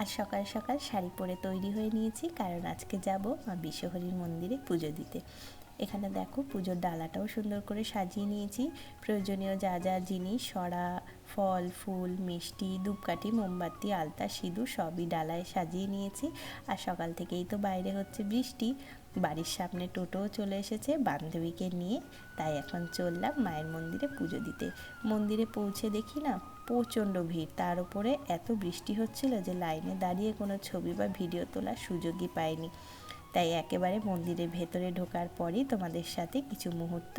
আর সকাল সকাল শাড়ি পরে তৈরি হয়ে নিয়েছি, কারণ আজকে যাব মা বিশ্বহরীর মন্দিরে পুজো দিতে। এখানে দেখো পুজোর ডালাটাও সুন্দর করে সাজিয়ে নিয়েছি। প্রয়োজনীয় যা যা জিনিস, সরা, ফল, ফুল, মিষ্টি, ধূপকাঠি, মোমবাতি, আলতা, সিঁদুর সবই ডালায় সাজিয়ে নিয়েছি। আর সকাল থেকেই তো বাইরে হচ্ছে বৃষ্টি, বাড়ির সামনে টোটোও চলে এসেছে বান্ধবীকে নিয়ে, তাই এখন চললাম মায়ের মন্দিরে পুজো দিতে। মন্দিরে পৌঁছে দেখি না প্রচণ্ড ভিড়, তার উপরে এত বৃষ্টি হচ্ছিল যে লাইনে দাঁড়িয়ে কোনো ছবি বা ভিডিও তোলার সুযোগই পাইনি। তাই একেবারে মন্দিরের ভেতরে ঢোকার পরই তোমাদের সাথে কিছু মুহূর্ত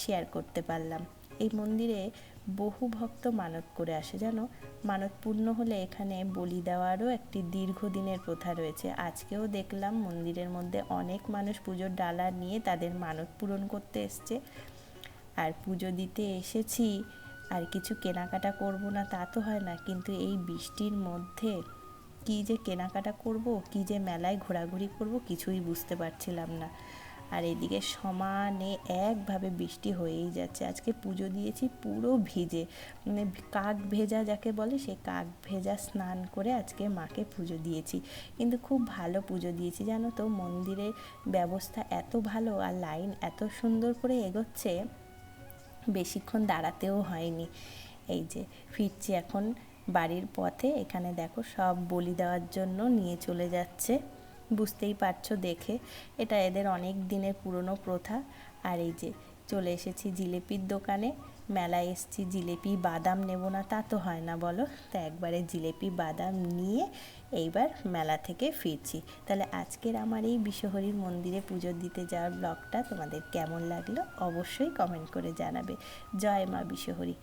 শেয়ার করতে পারলাম। এই মন্দিরে বহু ভক্ত মানত করে আসে, জানো। মানত পূর্ণ হলে এখানে বলি দেওয়ারও একটি দীর্ঘদিনের প্রথা রয়েছে। আজকেও দেখলাম মন্দিরের মধ্যে অনেক মানুষ পুজোর ডালা নিয়ে তাদের মানত পূরণ করতে এসছে। আর পুজো দিতে এসেছি, আর কিছু কেনাকাটা করব না তা তো হয় না, কিন্তু এই বৃষ্টির মধ্যে কী যে কেনাকাটা করব, কী যে মেলায় ঘোরাঘুরি করব, কিছুই বুঝতে পারছিলাম না। আর এদিকে সমানে একভাবে বৃষ্টি হয়েই যাচ্ছে। আজকে পুজো দিয়েছি পুরো ভিজে, মানে কাক ভেজা যাকে বলে, সে কাক ভেজা স্নান করে আজকে মাকে পুজো দিয়েছি। কিন্তু খুব ভালো পুজো দিয়েছি, জানো তো। মন্দিরের ব্যবস্থা এত ভালো আর লাইন এত সুন্দর করে এগোচ্ছে, বেশিক্ষণ দাঁড়াতেও হয়নি। এই যে ফিরছি এখন বাড়ির পথে, এখানে দেখো সব বলি দেওয়ার জন্য নিয়ে চলে যাচ্ছে। বুঝতেই পারছো দেখে, এটা এদের অনেক দিনের পুরনো প্রথা। আর এই যে চলে এসেছি জিলেপির দোকানে। মেলায় এসেছি, জিলেপি বাদাম নেব না তা তো হয় না বলো, তা একবারে জিলেপি বাদাম নিয়ে এইবার মেলা থেকে ফিরছি। তাহলে আজকের আমার এই বিশ্বহরীর মন্দিরে পুজো দিতে যাওয়ার ব্লগটা তোমাদের কেমন লাগলো অবশ্যই কমেন্ট করে জানাবে। জয় মা বিশ্বহরী।